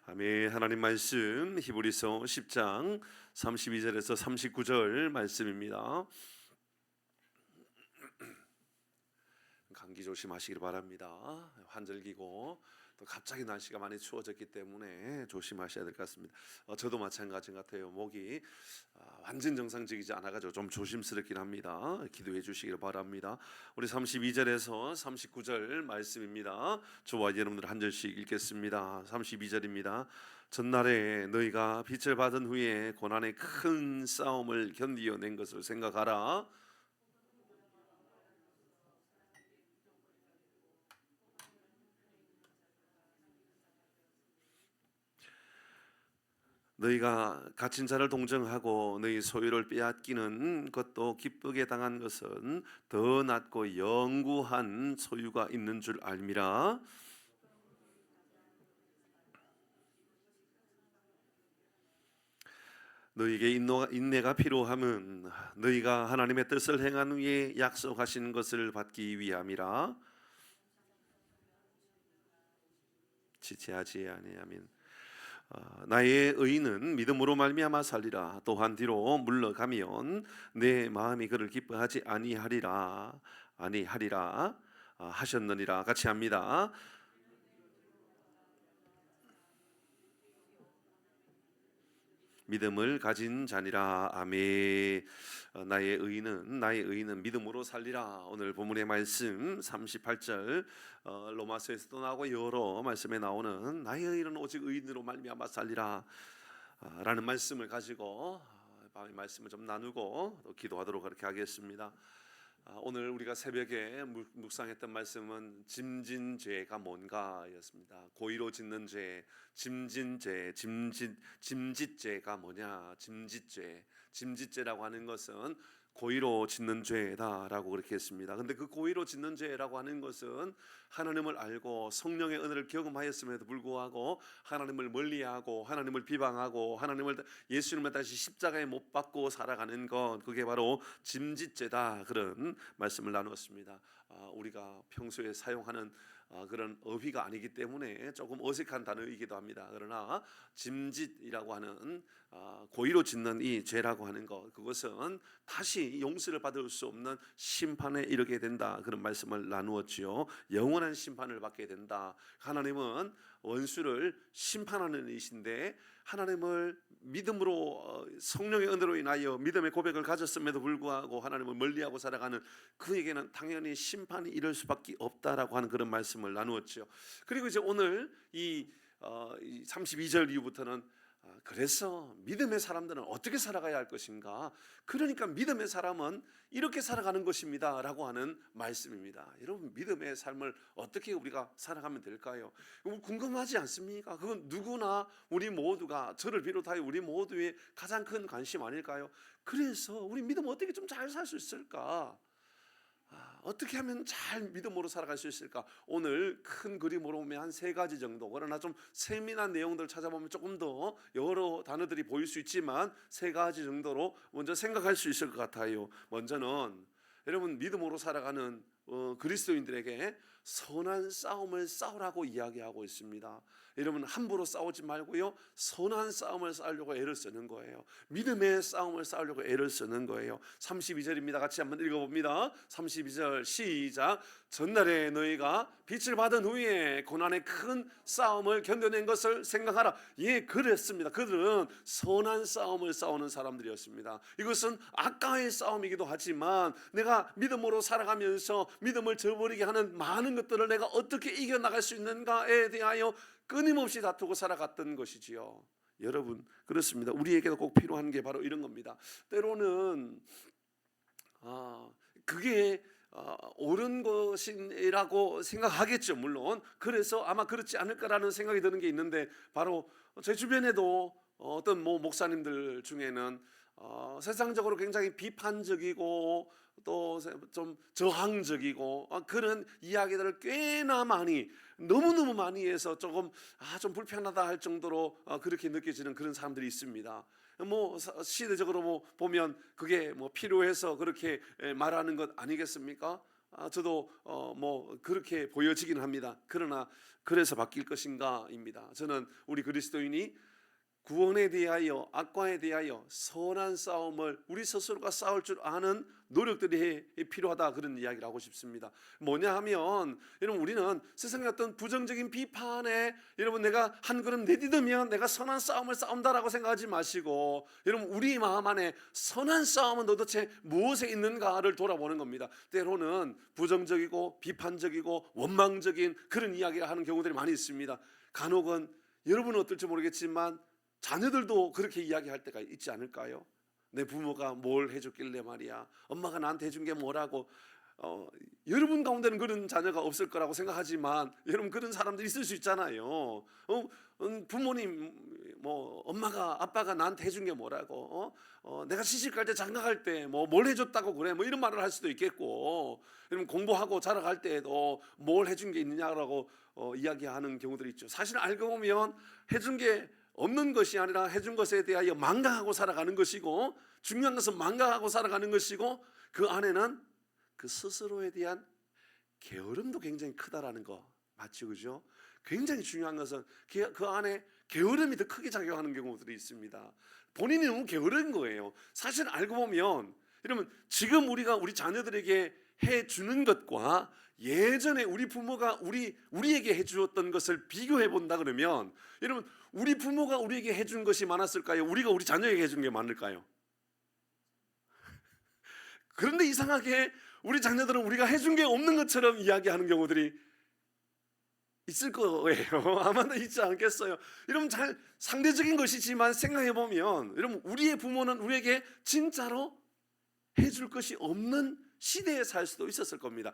아멘. 하나님 말씀 히브리서 10장 32절에서 39절 말씀입니다. 감기 조심하시길 바랍니다. 환절기고 또 갑자기 날씨가 많이 추워졌기 때문에 조심하셔야 될 것 같습니다. 저도 마찬가지 같아요. 목이 완전 정상적이지 않아가지고 좀 조심스럽긴 합니다. 기도해 주시길 바랍니다. 우리 32절에서 39절 말씀입니다. 저와 여러분들 한 절씩 읽겠습니다. 32절입니다. 전날에 너희가 빛을 받은 후에 고난의 큰 싸움을 견디어낸 것을 생각하라. 너희가 갇힌 자를 동정하고 너희 소유를 빼앗기는 것도 기쁘게 당한 것은 더 낫고 영구한 소유가 있는 줄 알미라. 너희에게 인내가 필요함은 너희가 하나님의 뜻을 행한 후에 약속하신 것을 받기 위함이라. 지체하지 아니하면 나의 의인은 믿음으로 말미암아 살리라. 또한 뒤로 물러가면 내 마음이 그를 기뻐하지 아니하리라 하셨느니라. 같이 합니다. 믿음을 가진 자니라. 아멘. 나의 의인은 믿음으로 살리라. 오늘 본문의 말씀 38절 로마서에서 또 나오고 여러 말씀에 나오는 나의 의인은 오직 의인으로 말미암아 살리라 라는 말씀을 가지고 밤에 말씀을 좀 나누고 또 기도하도록 그렇게 하겠습니다. 오늘 우리가 새벽에 묵상했던 말씀은 짐진 죄가 뭔가였습니다. 고의로 짓는 죄, 짐짓죄가 뭐냐? 짐짓죄라고 하는 것은 고의로 짓는 죄다라고 그렇게 했습니다. 근데 그 고의로 짓는 죄라고 하는 것은 하나님을 알고 성령의 은혜를 경험하였음에도 불구하고 하나님을 멀리하고 하나님을 비방하고 예수님을 다시 십자가에 못 박고 살아가는 것, 그게 바로 짐짓죄다, 그런 말씀을 나누었습니다. 우리가 평소에 사용하는 그런 어휘가 아니기 때문에 조금 어색한 단어이기도 합니다. 그러나 짐짓이라고 하는 고의로 짓는 이 죄라고 하는 것, 그것은 다시 용서를 받을 수 없는 심판에 이르게 된다, 그런 말씀을 나누었지요. 영원한 심판을 받게 된다. 하나님은 원수를 심판하는 이신데 하나님을 믿음으로 성령의 은혜로 인하여 믿음의 고백을 가졌음에도 불구하고 하나님을 멀리하고 살아가는 그에게는 당연히 심판이 이를 수밖에 없다라고 하는 그런 말씀을 나누었죠. 그리고 이제 오늘 이 32절 이후부터는 그래서 믿음의 사람들은 어떻게 살아가야 할 것인가? 그러니까 믿음의 사람은 이렇게 살아가는 것입니다 라고 하는 말씀입니다. 여러분, 믿음의 삶을 어떻게 우리가 살아가면 될까요? 궁금하지 않습니까? 그건 누구나 우리 모두가, 저를 비롯하여 우리 모두의 가장 큰 관심 아닐까요? 그래서 우리 믿음 어떻게 좀 잘 살 수 있을까? 어떻게 하면 잘 믿음으로 살아갈 수 있을까? 오늘 큰 그림으로 보면 한 3가지 정도, 그러나 좀 세밀한 내용들을 찾아보면 조금 더 여러 단어들이 보일 수 있지만 3가지 정도로 먼저 생각할 수 있을 것 같아요. 먼저는 여러분, 믿음으로 살아가는 그리스도인들에게 선한 싸움을 싸우라고 이야기하고 있습니다. 여러분, 함부로 싸우지 말고요, 선한 싸움을 싸우려고 애를 쓰는 거예요. 믿음의 싸움을 싸우려고 애를 쓰는 거예요. 32절입니다. 같이 한번 읽어봅니다. 32절 시작. 전날에 너희가 빛을 받은 후에 고난의 큰 싸움을 견뎌낸 것을 생각하라. 예, 그랬습니다. 그들은 선한 싸움을 싸우는 사람들이었습니다. 이것은 악과의 싸움이기도 하지만 내가 믿음으로 살아가면서 믿음을 저버리게 하는 많은 것들을 내가 어떻게 이겨나갈 수 있는가에 대하여 끊임없이 다투고 살아갔던 것이지요. 여러분, 그렇습니다. 우리에게도 꼭 필요한 게 바로 이런 겁니다. 때로는 그게 옳은 것이라고 생각하겠죠, 물론. 그래서 아마 그렇지 않을까라는 생각이 드는 게 있는데, 바로 제 주변에도 어떤 목사님들 중에는 세상적으로 굉장히 비판적이고 또 좀 저항적이고 그런 이야기들을 꽤나 많이, 너무너무 많이 해서 조금 좀 불편하다 할 정도로 그렇게 느껴지는 그런 사람들이 있습니다. 시대적으로 보면 그게 필요해서 그렇게 말하는 것 아니겠습니까? 저도 뭐 그렇게 보여지긴 합니다. 그러나 그래서 바뀔 것인가입니다. 저는 우리 그리스도인이 구원에 대하여, 악과에 대하여 선한 싸움을 우리 스스로가 싸울 줄 아는 노력들이 필요하다, 그런 이야기를 하고 싶습니다. 뭐냐 하면, 여러분, 우리는 세상의 어떤 부정적인 비판에 여러분 내가 한 걸음 내딛으면 내가 선한 싸움을 싸운다라고 생각하지 마시고, 여러분, 우리 마음 안에 선한 싸움은 도대체 무엇에 있는가를 돌아보는 겁니다. 때로는 부정적이고 비판적이고 원망적인 그런 이야기를 하는 경우들이 많이 있습니다. 간혹은 여러분은 어떨지 모르겠지만 자녀들도 그렇게 이야기할 때가 있지 않을까요? 내 부모가 뭘 해줬길래 말이야, 엄마가 나한테 해준 게 뭐라고. 여러분 가운데는 그런 자녀가 없을 거라고 생각하지만 여러분, 그런 사람들 있을 수 있잖아요. 부모님, 뭐 엄마가 아빠가 나한테 해준 게 뭐라고, 내가 시집 갈 때 장가 갈 때 뭐 뭘 해줬다고 그래, 뭐 이런 말을 할 수도 있겠고, 여러분 공부하고 자라갈 때에도 뭘 해준 게 있느냐라고 이야기하는 경우들이 있죠. 사실 알고 보면 해준 게 없는 것이 아니라 해준 것에 대하여 망각하고 살아가는 것이고, 중요한 것은 망각하고 살아가는 것이고, 그 안에는 그 스스로에 대한 게으름도 굉장히 크다라는 거 맞죠, 그죠? 굉장히 중요한 것은 그 안에 게으름이 더 크게 작용하는 경우들이 있습니다. 본인이 너무 게으른 거예요. 사실 알고 보면 여러분, 지금 우리가 우리 자녀들에게 해주는 것과 예전에 우리 부모가 우리에게 해주었던 것을 비교해 본다 그러면, 여러분, 우리 부모가 우리에게 해준 것이 많았을까요? 우리가 우리 자녀에게 해준 게 많을까요? 그런데 이상하게 우리 자녀들은 우리가 해준 게 없는 것처럼 이야기하는 경우들이 있을 거예요. 아마도 있지 않겠어요? 여러분, 잘 상대적인 것이지만 생각해 보면, 여러분, 우리의 부모는 우리에게 진짜로 해줄 것이 없는 시대에 살 수도 있었을 겁니다.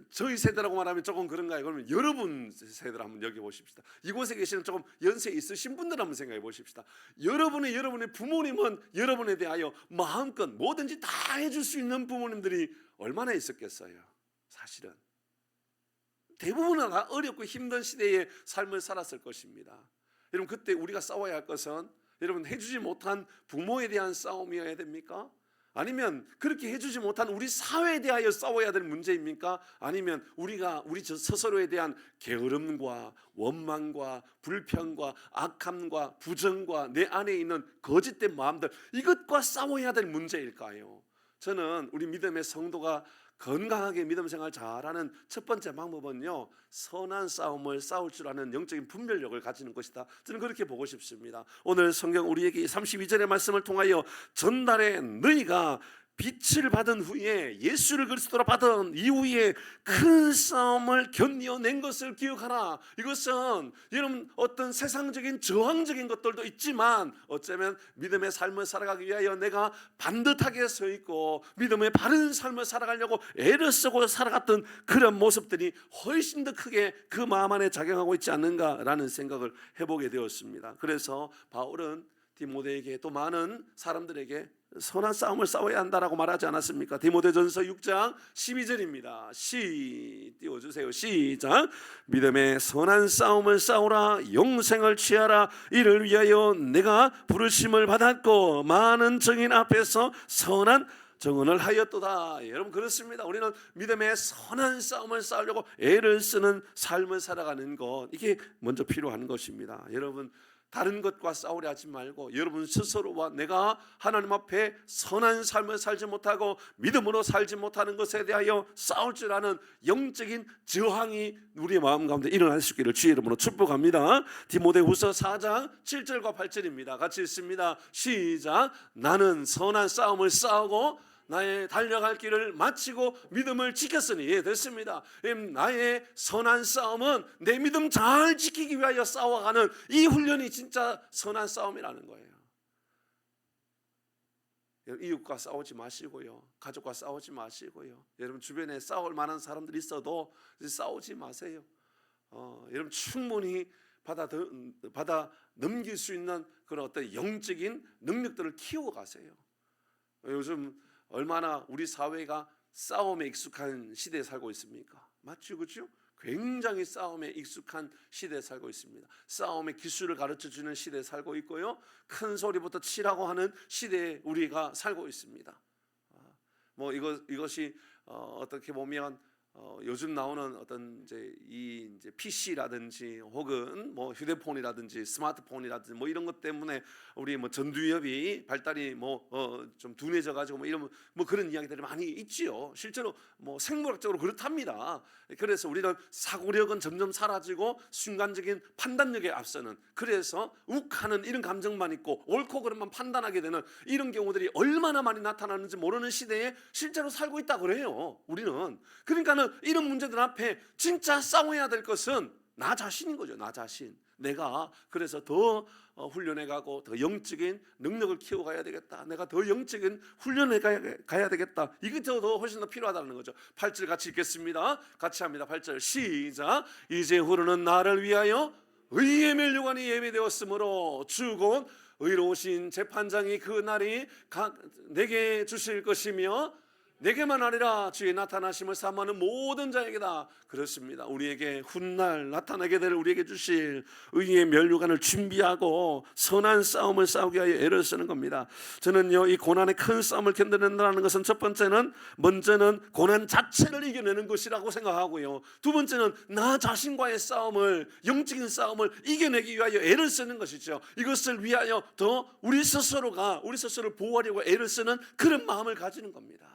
저희 세대라고 말하면 조금 그런가요? 그러면 여러분 세대를 한번 여겨보십시다. 이곳에 계시는 조금 연세 있으신 분들 한번 생각해 보십시다. 여러분의 부모님은 여러분에 대하여 마음껏 뭐든지 다 해줄 수 있는 부모님들이 얼마나 있었겠어요? 사실은 대부분은 다 어렵고 힘든 시대의 삶을 살았을 것입니다. 여러분, 그때 우리가 싸워야 할 것은, 여러분, 해주지 못한 부모에 대한 싸움이어야 됩니까? 아니면 그렇게 해주지 못한 우리 사회에 대하여 싸워야 될 문제입니까? 아니면 우리 스스로에 대한 게으름과 원망과 불평과 악함과 부정과 내 안에 있는 거짓된 마음들, 이것과 싸워야 될 문제일까요? 저는 우리 믿음의 성도가 건강하게 믿음 생활 잘하는 첫 번째 방법은요, 선한 싸움을 싸울 줄 아는 영적인 분별력을 가지는 것이다. 저는 그렇게 보고 싶습니다. 오늘 성경 우리에게 32절의 말씀을 통하여 전날에 너희가 빛을 받은 후에, 예수를 그리스도로 받은 이후에 큰 싸움을 견뎌낸 것을 기억하라. 이것은 여러분, 어떤 세상적인 저항적인 것들도 있지만 어쩌면 믿음의 삶을 살아가기 위하여 내가 반듯하게 서 있고 믿음의 바른 삶을 살아가려고 애를 쓰고 살아갔던 그런 모습들이 훨씬 더 크게 그 마음 안에 작용하고 있지 않는가라는 생각을 해보게 되었습니다. 그래서 바울은 디모데에게, 또 많은 사람들에게 선한 싸움을 싸워야 한다라고 말하지 않았습니까? 디모데전서 6장 12절입니다. 띄워주세요. 시작. 믿음의 선한 싸움을 싸우라. 영생을 취하라. 이를 위하여 내가 부르심을 받았고 많은 증인 앞에서 선한 증언을 하였도다. 여러분, 그렇습니다. 우리는 믿음의 선한 싸움을 싸우려고 애를 쓰는 삶을 살아가는 것, 이게 먼저 필요한 것입니다. 여러분, 다른 것과 싸우려 하지 말고 여러분 스스로와 내가 하나님 앞에 선한 삶을 살지 못하고 믿음으로 살지 못하는 것에 대하여 싸울 줄 아는 영적인 저항이 우리의 마음 가운데 일어날 수 있기를 주의 이름으로 축복합니다. 디모데후서 4장 7절과 8절입니다. 같이 읽습니다. 시작. 나는 선한 싸움을 싸우고 나의 달려갈 길을 마치고 믿음을 지켰으니. 됐습니다. 나의 선한 싸움은 내 믿음 잘 지키기 위하여 싸워가는 이 훈련이 진짜 선한 싸움이라는 거예요. 이웃과 싸우지 마시고요, 가족과 싸우지 마시고요, 여러분 주변에 싸울 만한 사람들이 있어도 싸우지 마세요. 여러분 충분히 받아 넘길 수 있는 그런 어떤 영적인 능력들을 키워가세요. 요즘 얼마나 우리 사회가 싸움에 익숙한 시대에 살고 있습니까? 맞죠, 그렇죠? 굉장히 싸움에 익숙한 시대에 살고 있습니다. 싸움의 기술을 가르쳐주는 시대에 살고 있고요, 큰 소리부터 치라고 하는 시대에 우리가 살고 있습니다. 뭐 이것이 어떻게 보면 요즘 나오는 어떤 이제 PC라든지 혹은 뭐 휴대폰이라든지 스마트폰이라든지 뭐 이런 것 때문에 우리 뭐 전두엽이 발달이 뭐 좀 둔해져 가지고 뭐 이런 뭐 그런 이야기들이 많이 있지요. 실제로 뭐 생물학적으로 그렇답니다. 그래서 우리는 사고력은 점점 사라지고 순간적인 판단력에 앞서는, 그래서 욱하는 이런 감정만 있고 옳고 그름만 판단하게 되는 이런 경우들이 얼마나 많이 나타나는지 모르는 시대에 실제로 살고 있다 그래요. 우리는. 그러니까는 이런 문제들 앞에 진짜 싸워야 될 것은 나 자신인 거죠. 나 자신. 내가 그래서 더 훈련해가고 더 영적인 능력을 키워가야 되겠다. 내가 더 영적인 훈련해 가야 되겠다. 이게 더 훨씬 더 필요하다는 거죠. 8절 같이 읽겠습니다. 같이 합니다. 8절 시작. 이제후로는 나를 위하여 의의 면류관이 예비되었으므로 주 곧 의로우신 재판장이 그 날이 내게 주실 것이며 내게만 아니라 주의 나타나심을 사모하는 모든 자에게다. 그렇습니다. 우리에게 훗날 나타나게 될 우리에게 주실 의의 면류관을 준비하고 선한 싸움을 싸우기 위하여 애를 쓰는 겁니다. 저는요, 이 고난의 큰 싸움을 견뎌낸다는 것은 첫 번째는 먼저는 고난 자체를 이겨내는 것이라고 생각하고요, 두 번째는 나 자신과의 싸움을, 영적인 싸움을 이겨내기 위하여 애를 쓰는 것이죠. 이것을 위하여 더 우리 스스로를 보호하려고 애를 쓰는 그런 마음을 가지는 겁니다.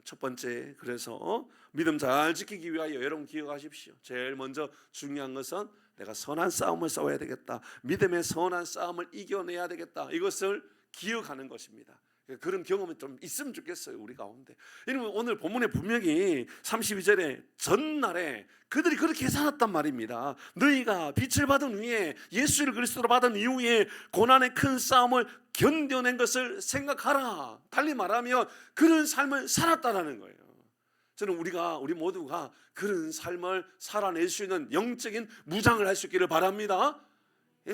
첫 번째, 그래서 믿음 잘 지키기 위하여 여러분 기억하십시오. 제일 먼저 중요한 것은 내가 선한 싸움을 싸워야 되겠다. 믿음의 선한 싸움을 이겨내야 되겠다. 이것을 기억하는 것입니다. 그런 경험이 좀 있으면 좋겠어요, 우리 가운데. 여러분, 오늘 본문에 분명히 32절에 전날에 그들이 그렇게 살았단 말입니다. 너희가 빛을 받은 후에, 예수를 그리스도로 받은 이후에 고난의 큰 싸움을 견뎌낸 것을 생각하라. 달리 말하면 그런 삶을 살았다라는 거예요. 저는 우리 모두가 그런 삶을 살아낼 수 있는 영적인 무장을 할 수 있기를 바랍니다.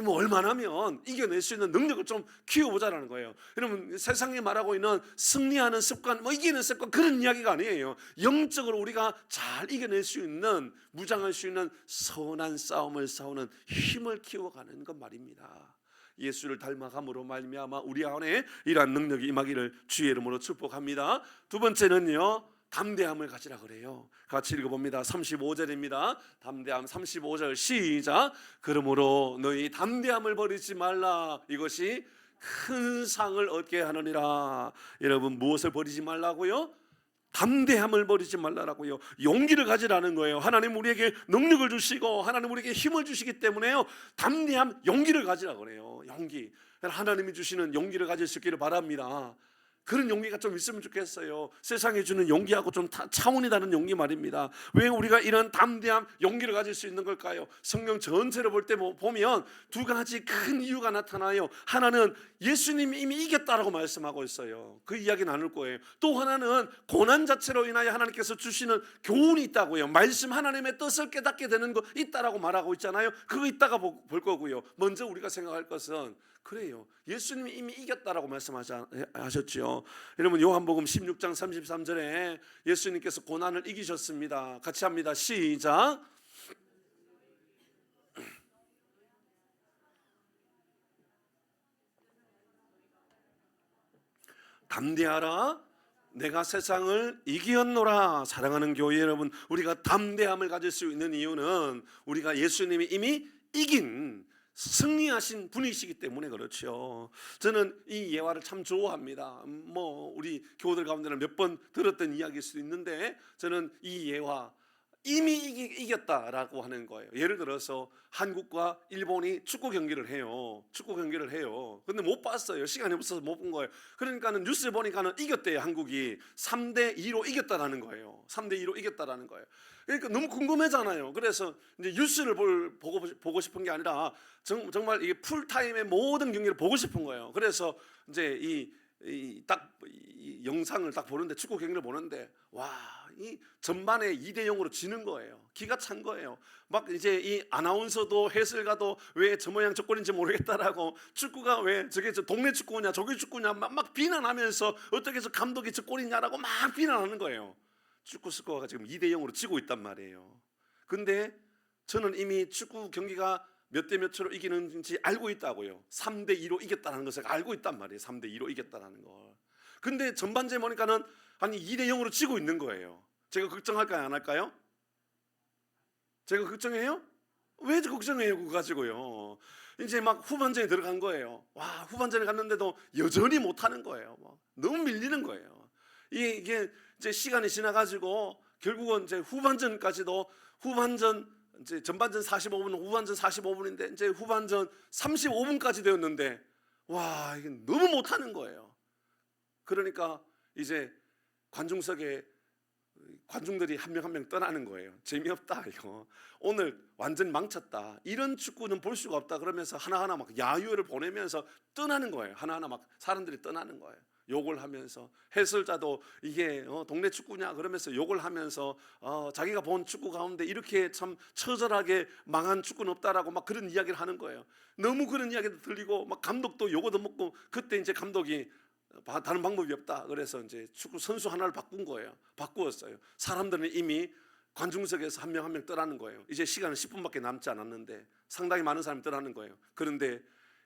뭐 얼마나면 이겨낼 수 있는 능력을 좀 키워보자라는 거예요. 여러분, 세상이 말하고 있는 승리하는 습관, 뭐 이기는 습관, 그런 이야기가 아니에요. 영적으로 우리가 잘 이겨낼 수 있는, 무장할 수 있는 선한 싸움을 싸우는 힘을 키워가는 것 말입니다. 예수를 닮아감으로 말미암아 우리 안에 이러한 능력이 임하기를 주의 이름으로 축복합니다. 두 번째는요, 담대함을 가지라 그래요. 같이 읽어봅니다. 35절입니다. 담대함 35절 시작. 그러므로 너희 담대함을 버리지 말라. 이것이 큰 상을 얻게 하느니라. 여러분, 무엇을 버리지 말라고요? 담대함을 버리지 말라라고요. 용기를 가지라는 거예요. 하나님 우리에게 능력을 주시고 하나님 우리에게 힘을 주시기 때문에요, 담대함, 용기를 가지라 그래요. 용기. 하나님이 주시는 용기를 가질 수 있기를 바랍니다. 그런 용기가 좀 있으면 좋겠어요. 세상에 주는 용기하고 좀 차원이 다른 용기 말입니다. 왜 우리가 이런 담대함, 용기를 가질 수 있는 걸까요? 성경 전체를 볼 때 보면 두 가지 큰 이유가 나타나요. 하나는 예수님이 이미 이겼다라고 말씀하고 있어요. 그 이야기 나눌 거예요. 또 하나는 고난 자체로 인하여 하나님께서 주시는 교훈이 있다고요. 말씀, 하나님의 뜻을 깨닫게 되는 거 있다라고 말하고 있잖아요. 그거 이따가 볼 거고요. 먼저 우리가 생각할 것은, 그래요, 예수님이 이미 이겼다라고 말씀하셨죠. 여러분, 요한복음 16장 33절에 예수님께서 고난을 이기셨습니다. 같이 합니다. 시작. 담대하라, 내가 세상을 이기었노라. 사랑하는 교회 여러분, 우리가 담대함을 가질 수 있는 이유는 우리가 예수님이 이미 이긴, 승리하신 분이시기 때문에 그렇죠. 저는 이 예화를 참 좋아합니다. 뭐 우리 교우들 가운데는 몇 번 들었던 이야기일 수도 있는데, 저는 이 예화, 이미 이겼다라고 하는 거예요. 예를 들어서 한국과 일본이 축구 경기를 해요. 근데 못 봤어요. 시간이 없어서 못 본 거예요. 그러니까는 뉴스를 보니까는 이겼대요. 한국이 3대2로 이겼다라는 거예요. 3대2로 이겼다라는 거예요. 그러니까 너무 궁금하잖아요. 그래서 이제 뉴스를 보고 싶은 게 아니라 정말 이게 풀타임의 모든 경기를 보고 싶은 거예요. 그래서 이제 이 영상을 딱 보는데, 축구 경기를 보는데, 와, 이 전반에 2대0으로 지는 거예요. 기가 찬 거예요. 막 이제 이 아나운서도 해설가도 왜 저 모양 저 꼴인지 모르겠다라고, 축구가 왜 저게 저 동네 축구냐 저기 축구냐 막 비난하면서, 어떻게 해서 감독이 저 꼴이냐라고 막 비난하는 거예요. 축구 스코어가 지금 2대0으로 지고 있단 말이에요. 근데 저는 이미 축구 경기가 몇 대 몇으로 이기는지 알고 있다고요. 3대2로 이겼다는 것을 알고 있단 말이에요. 3대2로 이겼다는 걸. 근데 전반전에 보니까는 아니 2대0으로 지고 있는 거예요. 제가 걱정할까요, 안 할까요? 제가 걱정해요? 왜 걱정해요, 그거 가지고요? 이제 막 후반전에 들어간 거예요. 와, 후반전에 갔는데도 여전히 못하는 거예요. 너무 밀리는 거예요. 이게 이제 시간이 지나가지고 결국은 이제 후반전까지도 이제 전반전 45분, 후반전 45분인데 이제 후반전 35분까지 되었는데 와, 이게 너무 못하는 거예요. 그러니까 이제 관중석에 관중들이 한 명 한 명 떠나는 거예요. 재미없다 이거. 오늘 완전 망쳤다. 이런 축구는 볼 수가 없다. 그러면서 하나하나 막 야유를 보내면서 떠나는 거예요. 하나하나 막 사람들이 떠나는 거예요. 욕을 하면서 해설자도 이게 동네 축구냐 그러면서 욕을 하면서 자기가 본 축구 가운데 이렇게 참 처절하게 망한 축구는 없다라고 막 그런 이야기를 하는 거예요. 너무 그런 이야기도 들리고 막 감독도 욕도 먹고 그때 이제 감독이 다른 방법이 없다. 그래서 이제 축구 선수 하나를 바꾸었어요. 사람들은 이미 관중석에서 한 명 한 명 떠나는 거예요. 이제 시간은 10분밖에 남지 않았는데 상당히 많은 사람이 떠나는 거예요. 그런데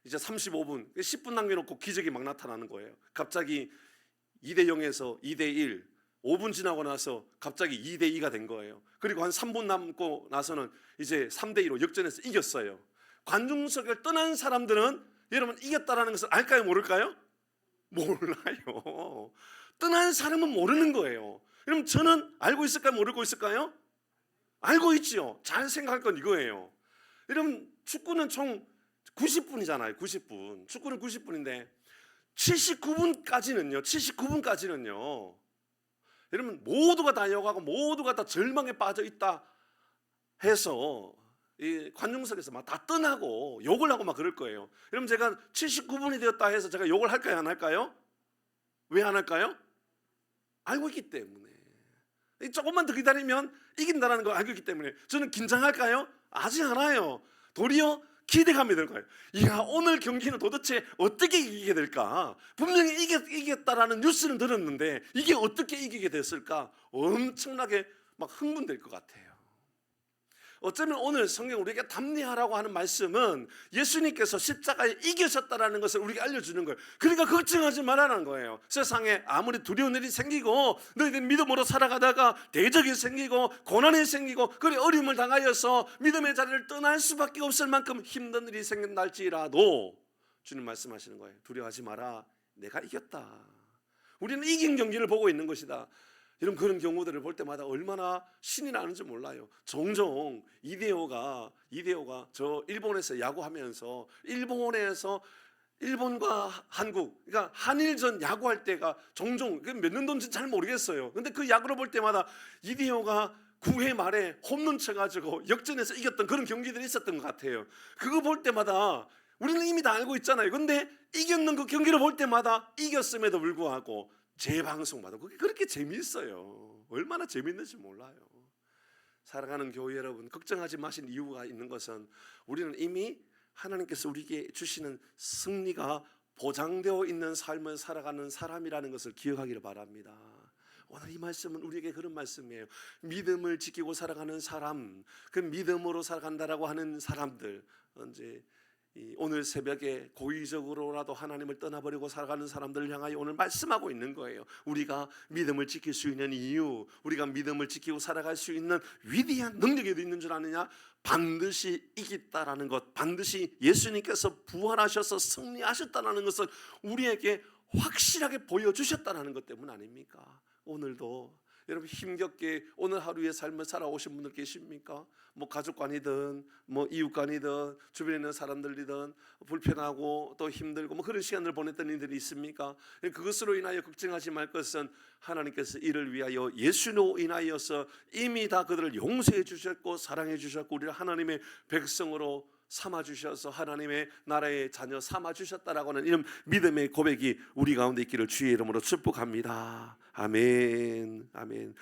이제 35분, 10분 남겨놓고 기적이 막 나타나는 거예요. 갑자기 2대0에서 2대1, 5분 지나고 나서 갑자기 2대2가 된 거예요. 그리고 한 3분 남고 나서는 이제 3대2로 역전해서 이겼어요. 관중석을 떠난 사람들은 여러분 이겼다라는 것을 알까요, 모를까요? 몰라요. 떠난 사람은 모르는 거예요. 그럼 저는 알고 있을까요, 모르고 있을까요? 알고 있지요. 잘 생각할 건 이거예요. 여러분 축구는 총 90분이잖아요. 90분. 축구는 90분인데 79분까지는요. 여러분 모두가 다 욕하고 모두가 다 절망에 빠져 있다 해서 이 관중석에서 막 다 떠나고 욕을 하고 막 그럴 거예요. 여러분 제가 79분이 되었다 해서 제가 욕을 할까요, 안 할까요? 왜 안 할까요? 알고 있기 때문에. 조금만 더 기다리면 이긴다는 걸 알고 있기 때문에. 저는 긴장할까요? 하지 않아요. 도리어 기대감이 들 거예요. 이야, 오늘 경기는 도대체 어떻게 이기게 될까? 분명히 이겼다라는 뉴스는 들었는데 이게 어떻게 이기게 됐을까? 엄청나게 막 흥분될 것 같아요. 어쩌면 오늘 성경 우리에게 담대하라고 하는 말씀은 예수님께서 십자가에 이기셨다라는 것을 우리에게 알려주는 거예요. 그러니까 걱정하지 말라는 거예요. 세상에 아무리 두려운 일이 생기고 너희들 믿음으로 살아가다가 대적이 생기고 고난이 생기고 그래 어려움을 당하여서 믿음의 자리를 떠날 수밖에 없을 만큼 힘든 일이 생긴날지라도 주님 말씀하시는 거예요. 두려워하지 마라. 내가 이겼다. 우리는 이긴 경기를 보고 있는 것이다. 이런 그런 경우들을 볼 때마다 얼마나 신이 나는지 몰라요. 종종 이데오가 저 일본에서 야구하면서 일본과 한국, 그러니까 한일전 야구할 때가 종종 몇 년도인지 잘 모르겠어요. 근데 그 야구를 볼 때마다 이데오가 9회 말에 홈런 쳐가지고 역전해서 이겼던 그런 경기들이 있었던 것 같아요. 그거 볼 때마다 우리는 이미 다 알고 있잖아요. 근데 이겼는 그 경기를 볼 때마다 이겼음에도 불구하고 재방송마다 그게 그렇게 재미있어요. 얼마나 재미있는지 몰라요. 사랑하는 교회 여러분, 걱정하지 마신 이유가 있는 것은 우리는 이미 하나님께서 우리에게 주시는 승리가 보장되어 있는 삶을 살아가는 사람이라는 것을 기억하기를 바랍니다. 오늘 이 말씀은 우리에게 그런 말씀이에요. 믿음을 지키고 살아가는 사람, 그 믿음으로 살아간다라고 하는 사람들, 이제 오늘 새벽에 고의적으로라도 하나님을 떠나버리고 살아가는 사람들을 향하여 오늘 말씀하고 있는 거예요. 우리가 믿음을 지킬 수 있는 이유, 우리가 믿음을 지키고 살아갈 수 있는 위대한 능력이 어디 있는 줄 아느냐? 반드시 이겼다라는 것, 반드시 예수님께서 부활하셔서 승리하셨다는 것을 우리에게 확실하게 보여주셨다는 것 때문 아닙니까? 오늘도 여러분 힘겹게 오늘 하루의 삶을 살아오신 분들 계십니까? 뭐 가족관이든 뭐 이웃관이든 주변에 있는 사람들이든 불편하고 또 힘들고 뭐 그런 시간을 보냈던 이들이 있습니까? 그것으로 인하여 걱정하지 말 것은 하나님께서 이를 위하여 예수로 인하여서 이미 다 그들을 용서해 주셨고 사랑해 주셨고 우리를 하나님의 백성으로 삼아주셔서 하나님의 나라의 자녀 삼아주셨다라고 하는 이런 믿음의 고백이 우리 가운데 있기를 주의 이름으로 축복합니다. 아멘. 아멘.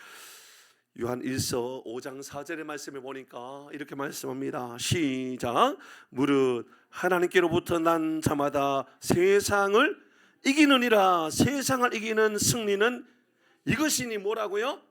요한 1서 5장 4절의 말씀을 보니까 이렇게 말씀합니다. 시작. 무릇 하나님께로부터 난 자마다 세상을 이기느니라. 세상을 이기는 승리는 이것이니 뭐라고요?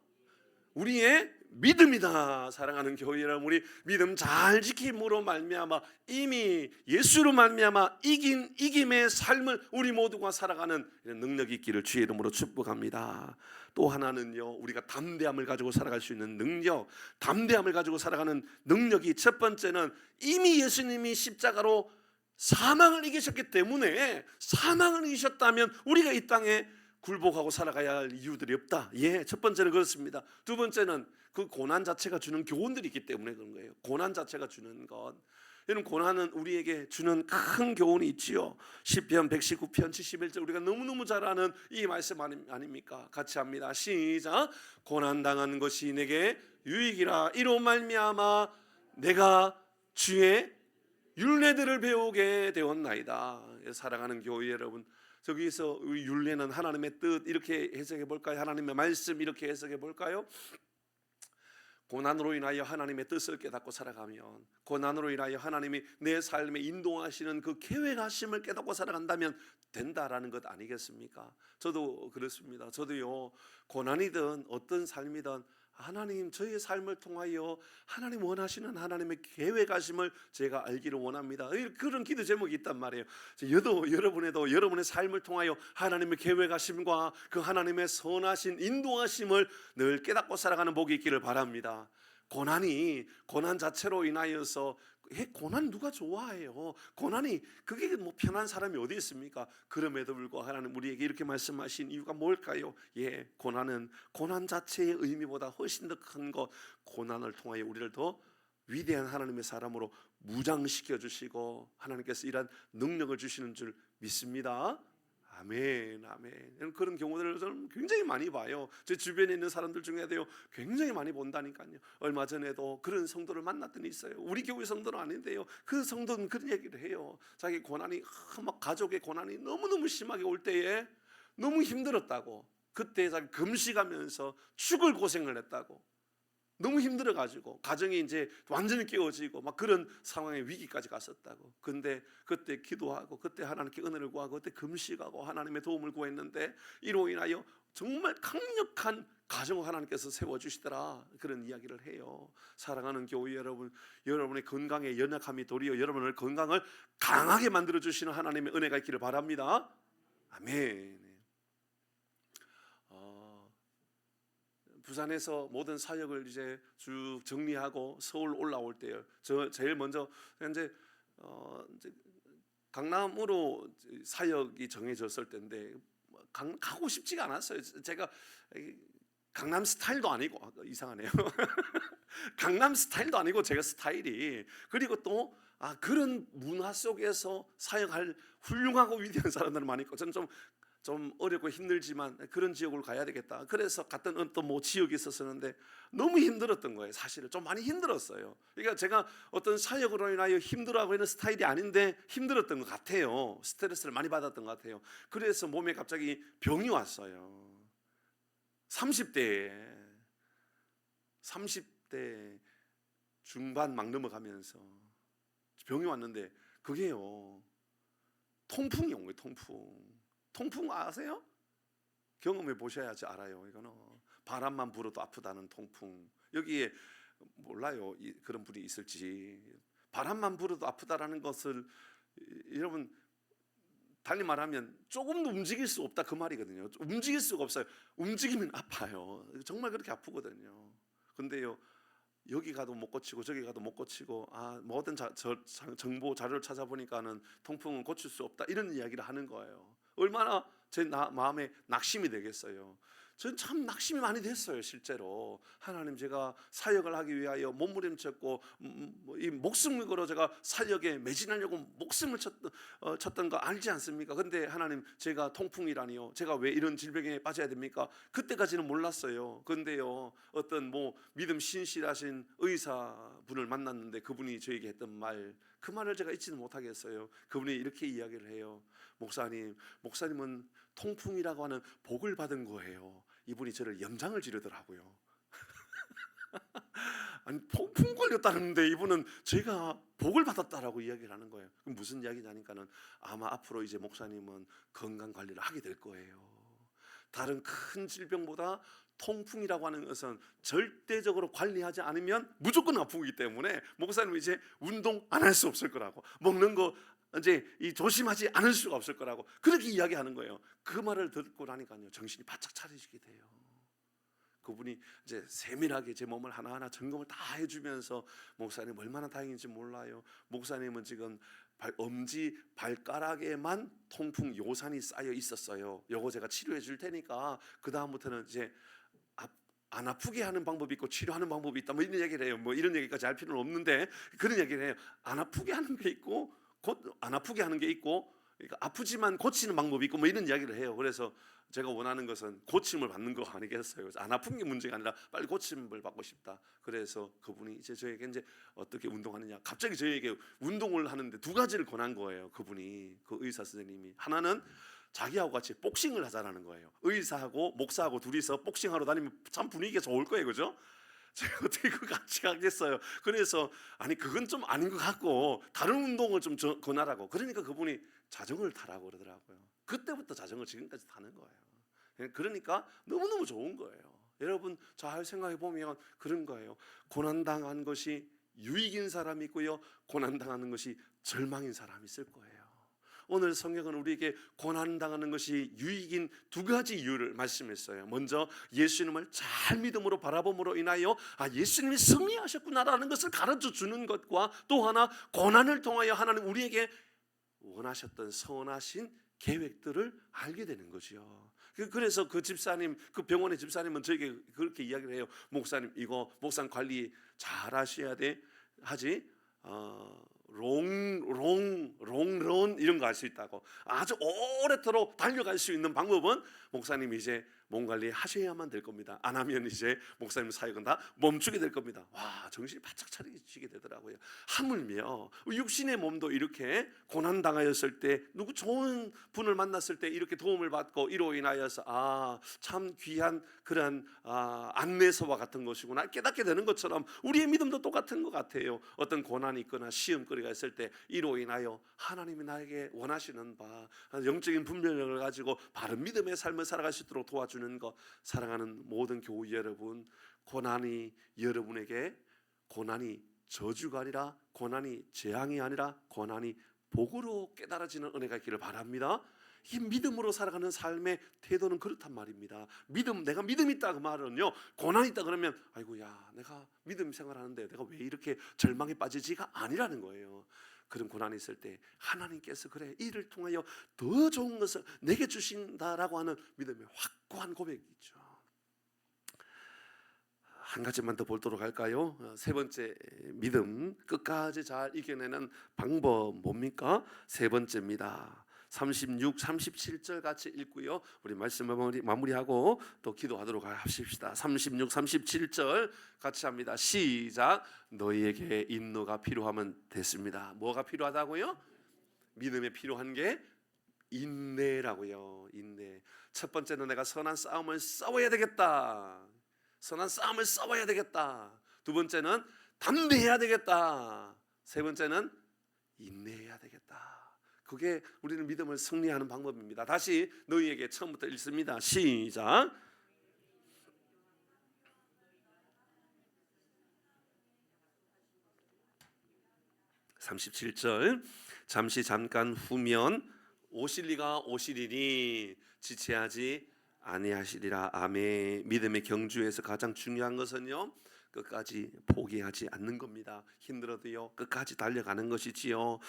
우리의 믿음이다. 사랑하는 교회 여러분, 우리 믿음 잘 지킴으로 말미암아 이미 예수로 말미암아 이김의 삶을 우리 모두가 살아가는 이런 능력이 있기를 주의 이름으로 축복합니다. 또 하나는요, 우리가 담대함을 가지고 살아갈 수 있는 능력, 담대함을 가지고 살아가는 능력이, 첫 번째는 이미 예수님이 십자가로 사망을 이기셨기 때문에, 사망을 이기셨다면 우리가 이 땅에 굴복하고 살아가야 할 이유들이 없다. 예, 첫 번째는 그렇습니다. 두 번째는 그 고난 자체가 주는 교훈들이 있기 때문에 그런 거예요. 고난 자체가 주는 것. 이런 고난은 우리에게 주는 큰 교훈이 있지요. 시편 119편 71절, 우리가 너무너무 잘 아는 이 말씀 아닙니까? 같이 합니다. 시작. 고난당한 것이 내게 유익이라. 이로 말미암아 내가 주의 율례들을 배우게 되었나이다. 사랑하는 교회 여러분, 저기서 율례는 하나님의 뜻, 이렇게 해석해 볼까요? 하나님의 말씀, 이렇게 해석해 볼까요? 고난으로 인하여 하나님의 뜻을 깨닫고 살아가면, 고난으로 인하여 하나님이 내 삶에 인도하시는 그 계획하심을 깨닫고 살아간다면 된다라는 것 아니겠습니까? 저도 그렇습니다. 저도요, 고난이든 어떤 삶이든 하나님, 저의 삶을 통하여 하나님 원하시는 하나님의 계획하심을 제가 알기를 원합니다. 그런 기도 제목이 있단 말이에요. 저도 여러분에도 여러분의 삶을 통하여 하나님의 계획하심과 그 하나님의 선하신 인도하심을 늘 깨닫고 살아가는 복이 있기를 바랍니다. 고난 자체로 인하여서, 고난 누가 좋아해요? 고난이, 그게 뭐 편한 사람이 어디 있습니까? 그럼에도 불구하고 하나님 우리에게 이렇게 말씀하신 이유가 뭘까요? 예, 고난은 고난 자체의 의미보다 훨씬 더 큰 것, 고난을 통하여 우리를 더 위대한 하나님의 사람으로 무장시켜 주시고 하나님께서 이러한 능력을 주시는 줄 믿습니다. 아멘, 아멘. 그런 경우들을 저는 굉장히 많이 봐요. 제 주변에 있는 사람들 중에도요, 굉장히 많이 본다니까요. 얼마 전에도 그런 성도를 만났더니 있어요. 우리 교회 성도는 아닌데요, 그 성도는 그런 얘기를 해요. 자기 고난이, 막 가족의 고난이 너무너무 심하게 올 때에 너무 힘들었다고, 그때 자기 금식하면서 죽을 고생을 했다고, 너무 힘들어가지고 가정이 이제 완전히 깨어지고 막 그런 상황의 위기까지 갔었다고. 근데 그때 기도하고, 그때 하나님께 은혜를 구하고, 그때 금식하고 하나님의 도움을 구했는데 이로 인하여 정말 강력한 가정을 하나님께서 세워주시더라, 그런 이야기를 해요. 사랑하는 교회 여러분, 여러분의 건강에 연약함이 도리어 여러분의 건강을 강하게 만들어주시는 하나님의 은혜가 있기를 바랍니다. 아멘. 부산에서 모든 사역을 이제 쭉 정리하고 서울 올라올 때요, 제일 먼저 이제 강남으로 사역이 정해졌을 때인데 가고 싶지가 않았어요. 제가 강남 스타일도 아니고, 이상하네요. 강남 스타일도 아니고 제가 스타일이, 그리고 또 그런 문화 속에서 사역할 훌륭하고 위대한 사람들은 많이 있고, 저는 좀 어렵고 힘들지만 그런 지역으로 가야 되겠다. 그래서 갔던 어떤 지역이 있었는데 너무 힘들었던 거예요. 사실은 좀 많이 힘들었어요. 그러니까 제가 어떤 사역으로 인하여 힘들어하고 있는 스타일이 아닌데 힘들었던 것 같아요. 스트레스를 많이 받았던 것 같아요. 그래서 몸에 갑자기 병이 왔어요. 30대 중반 막 넘어가면서 병이 왔는데, 그게요, 통풍이 온 거예요. 통풍 아세요? 경험해 보셔야지 알아요. 이거는 바람만 불어도 아프다는 통풍. 여기에 몰라요, 그런 분이 있을지. 바람만 불어도 아프다라는 것을, 여러분, 달리 말하면 조금도 움직일 수 없다, 그 말이거든요. 움직일 수가 없어요. 움직이면 아파요. 정말 그렇게 아프거든요. 근데요, 여기 가도 못 고치고 저기 가도 못 고치고, 모든 정보 자료를 찾아보니까는 통풍은 고칠 수 없다, 이런 이야기를 하는 거예요. 얼마나 제 마음에 낙심이 되겠어요. 전 참 낙심이 많이 됐어요. 실제로 하나님, 제가 사역을 하기 위하여 몸부림쳤고 이 목숨을 걸어 제가 사역에 매진하려고 목숨을 쳤던 거 알지 않습니까? 근데 하나님, 제가 통풍이라니요, 제가 왜 이런 질병에 빠져야 됩니까? 그때까지는 몰랐어요. 근데요, 어떤 믿음 신실하신 의사분을 만났는데 그분이 저에게 했던 말, 그 말을 제가 잊지는 못하겠어요. 그분이 이렇게 이야기를 해요. 목사님은 통풍이라고 하는 복을 받은 거예요. 이분이 저를 염장을 지르더라고요. 아니, 통풍 걸렸다는데 이분은 제가 복을 받았다라고 이야기를 하는 거예요. 그럼 무슨 이야기냐니까는, 아마 앞으로 이제 목사님은 건강 관리를 하게 될 거예요. 다른 큰 질병보다 통풍이라고 하는 것은 절대적으로 관리하지 않으면 무조건 아프기 때문에 목사님은 이제 운동 안 할 수 없을 거라고, 먹는 거 이제 조심하지 않을 수가 없을 거라고 그렇게 이야기하는 거예요. 그 말을 듣고 나니까요, 정신이 바짝 차리시게 돼요. 그분이 이제 세밀하게 제 몸을 하나하나 점검을 다 해주면서, 목사님 얼마나 다행인지 몰라요. 목사님은 지금 엄지 발가락에만 통풍 요산이 쌓여 있었어요. 요거 제가 치료해 줄 테니까 그 다음부터는 이제 안 아프게 하는 방법이 있고 치료하는 방법이 있다, 뭐 이런 얘기를 해요. 뭐 이런 얘기까지 할 필요는 없는데 그런 얘기를 해요. 안 아프게 하는 게 있고 안 아프게 하는 게 있고, 그러니까 아프지만 고치는 방법이 있고 뭐 이런 이야기를 해요. 그래서 제가 원하는 것은 고침을 받는 거 아니겠어요. 안 아픈 게 문제가 아니라 빨리 고침을 받고 싶다. 그래서 그분이 이제 저에게 이제 어떻게 운동하느냐, 갑자기 저에게 운동을 하는데 두 가지를 권한 거예요. 그분이, 그 의사 선생님이. 하나는 자기하고 같이 복싱을 하자라는 거예요. 의사하고 목사하고 둘이서 복싱하러 다니면 참 분위기가 좋을 거예요, 그죠? 제가 어떻게 그 같이 가겠어요. 그래서 아니 그건 좀 아닌 것 같고 다른 운동을 좀 권하라고. 그러니까 그분이 자전거를 타라고 그러더라고요. 그때부터 자전거 지금까지 타는 거예요. 그러니까 너무너무 좋은 거예요. 여러분 잘 생각해 보면 그런 거예요. 고난당한 것이 유익인 사람이 있고요, 고난당하는 것이 절망인 사람이 있을 거예요. 오늘 성경은 우리에게 고난당하는 것이 유익인 두 가지 이유를 말씀했어요. 먼저 예수님을 잘 믿음으로 바라봄으로 인하여 예수님이 승리하셨구나라는 것을 가르쳐 주는 것과, 또 하나 고난을 통하여 하나님 우리에게 원하셨던 선하신 계획들을 알게 되는 거죠. 그래서 그 집사님, 그 병원의 집사님은 저에게 그렇게 이야기를 해요. 목사님, 이거 목상 관리 잘 하셔야 돼. 하지 롱런 이런 거 할 수 있다고. 아주 오래도록 달려갈 수 있는 방법은 목사님이 이제 몸 관리 하셔야만 될 겁니다. 안 하면 이제 목사님 사역은 다 멈추게 될 겁니다. 와, 정신이 바짝 차리게 되더라고요. 하물며 육신의 몸도 이렇게 고난 당하였을 때, 누구 좋은 분을 만났을 때 이렇게 도움을 받고 이로 인하여서 참 귀한 그런 안내서와 같은 것이구나 깨닫게 되는 것처럼 우리의 믿음도 똑같은 것 같아요. 어떤 고난이 있거나 시험거리가 있을 때 이로 인하여 하나님이 나에게 원하시는 바 영적인 분별력을 가지고 바른 믿음의 삶을 살아갈 수 있도록 도와주는 것. 사랑하는 모든 교우 여러분, 고난이 여러분에게 고난이 저주가 아니라, 고난이 재앙이 아니라 고난이 복으로 깨달아지는 은혜가 있기를 바랍니다. 이 믿음으로 살아가는 삶의 태도는 그렇단 말입니다. 내가 믿음 있다 그 말은요, 고난 있다 그러면 아이고야 내가 믿음 생활하는데 내가 왜 이렇게 절망에 빠지지가 아니라는 거예요. 그런 고난이 있을 때 하나님께서 그래 이를 통하여 더 좋은 것을 내게 주신다라고 하는 믿음의 확고한 고백이 있죠. 한 가지만 더 보도록 할까요? 세 번째 믿음, 끝까지 잘 이겨내는 방법 뭡니까? 세 번째입니다. 36, 37절 같이 읽고요, 우리 말씀 마무리하고 또 기도하도록 하십시다. 36, 37절 같이 합니다. 시작. 너희에게 인노가 필요하면 됐습니다. 뭐가 필요하다고요? 믿음에 필요한 게 인내라고요. 인내. 첫 번째는 내가 선한 싸움을 싸워야 되겠다. 선한 싸움을 싸워야 되겠다. 두 번째는 담대해야 되겠다. 세 번째는 인내해야 되겠다. 그게 우리는 믿음을 승리하는 방법입니다. 다시 너희에게 처음부터 읽습니다. 시작. 37절. 잠깐 후면 오실리가 오시리니 지체하지 아니하시리라. 아멘. 믿음의 경주에서 가장 중요한 것은요, 끝까지 포기하지 않는 겁니다. 힘들어도요 끝까지 달려가는 것이지요.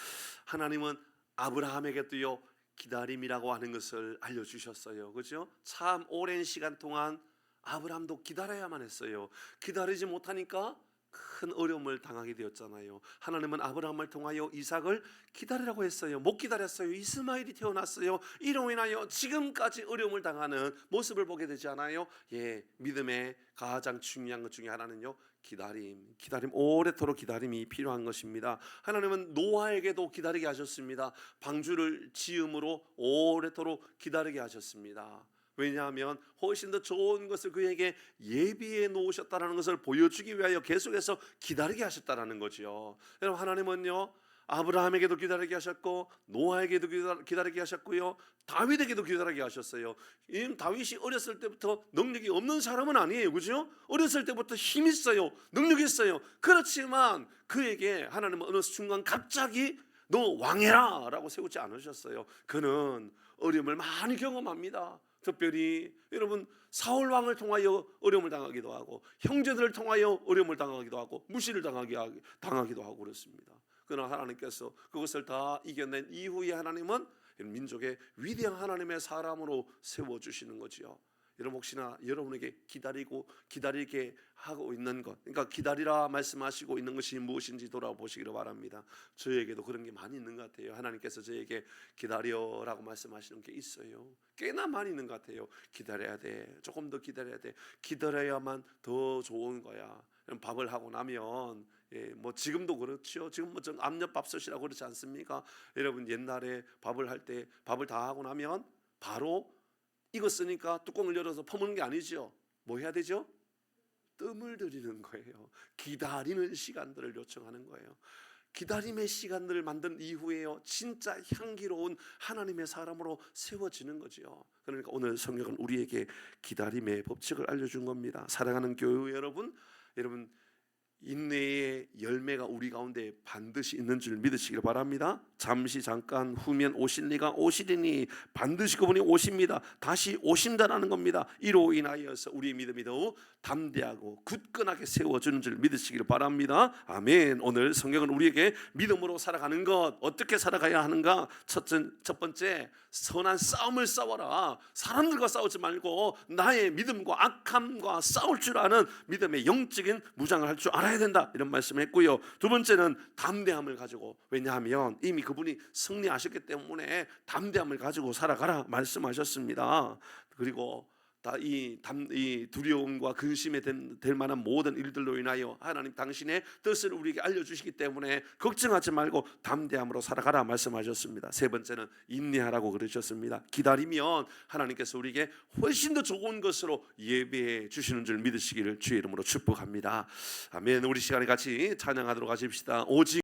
하나님은 아브라함에게도요 기다림이라고 하는 것을 알려주셨어요. 그렇죠? 참 오랜 시간 동안 아브라함도 기다려야만 했어요. 기다리지 못하니까 큰 어려움을 당하게 되었잖아요. 하나님은 아브라함을 통하여 이삭을 기다리라고 했어요. 못 기다렸어요. 이스마엘이 태어났어요. 이로 인하여 지금까지 어려움을 당하는 모습을 보게 되지 않아요? 믿음의 가장 중요한 것 중에 하나는요, 기다림, 오래도록 기다림이 필요한 것입니다. 하나님은 노아에게도 기다리게 하셨습니다. 방주를 지음으로 오래도록 기다리게 하셨습니다. 왜냐하면 훨씬 더 좋은 것을 그에게 예비해 놓으셨다는 것을 보여주기 위하여 계속해서 기다리게 하셨다는 거죠. 여러분, 하나님은요 아브라함에게도 기다리게 하셨고 노아에게도 기다리게 하셨고요. 다윗에게도 기다리게 하셨어요. 이 다윗이 어렸을 때부터 능력이 없는 사람은 아니에요. 그죠? 어렸을 때부터 힘 있어요. 능력 있어요. 그렇지만 그에게 하나님은 어느 순간 갑자기 너 왕해라 라고 세우지 않으셨어요. 그는 어려움을 많이 경험합니다. 특별히 여러분 사울 왕을 통하여 어려움을 당하기도 하고 형제들을 통하여 어려움을 당하기도 하고 무시를 당하기도 하고 그렇습니다. 그러나 하나님께서 그것을 다 이겨낸 이후에 하나님은 민족의 위대한 하나님의 사람으로 세워주시는 거지요. 여러분 혹시나 여러분에게 기다리게 하고 있는 것, 그러니까 기다리라 말씀하시고 있는 것이 무엇인지 돌아보시기를 바랍니다. 저에게도 그런 게 많이 있는 것 같아요. 하나님께서 저에게 기다려라고 말씀하시는 게 있어요. 꽤나 많이 있는 것 같아요. 기다려야 돼, 조금 더 기다려야 돼, 기다려야만 더 좋은 거야. 밥을 하고 나면 뭐 지금도 그렇죠. 지금 뭐좀 압력밥솥이라고 그렇지 않습니까? 여러분 옛날에 밥을 할 때 밥을 다 하고 나면 바로 익었으니까 뚜껑을 열어서 퍼먹는 게 아니죠. 뭐 해야 되죠? 뜸을 들이는 거예요. 기다리는 시간들을 요청하는 거예요. 기다림의 시간들을 만든 이후에요, 진짜 향기로운 하나님의 사람으로 세워지는 거죠. 그러니까 오늘 성경은 우리에게 기다림의 법칙을 알려준 겁니다. 사랑하는 교회 여러분, 인내의 열매가 우리 가운데 반드시 있는 줄 믿으시길 바랍니다. 잠시 잠깐 후면 오실리가 오시리니 반드시 그분이 오십니다. 다시 오신다라는 겁니다. 이로 인하여서 우리의 믿음이 더욱 담대하고 굳건하게 세워주는 줄 믿으시길 바랍니다. 아멘. 오늘 성경은 우리에게 믿음으로 살아가는 것, 어떻게 살아가야 하는가? 첫 번째, 선한 싸움을 싸워라. 사람들과 싸우지 말고 나의 믿음과 악함과 싸울 줄 아는 믿음의 영적인 무장을 할 줄 알아야 된다, 이런 말씀했고요. 두 번째는 담대함을 가지고, 왜냐하면 이미 그분이 승리하셨기 때문에 담대함을 가지고 살아가라 말씀하셨습니다. 그리고 이 두려움과 근심에 될 만한 모든 일들로 인하여 하나님 당신의 뜻을 우리에게 알려주시기 때문에 걱정하지 말고 담대함으로 살아가라 말씀하셨습니다. 세 번째는 인내하라고 그러셨습니다. 기다리면 하나님께서 우리에게 훨씬 더 좋은 것으로 예배해 주시는 줄 믿으시기를 주의 이름으로 축복합니다. 아멘. 우리 시간에 같이 찬양하도록 하십시다. 오직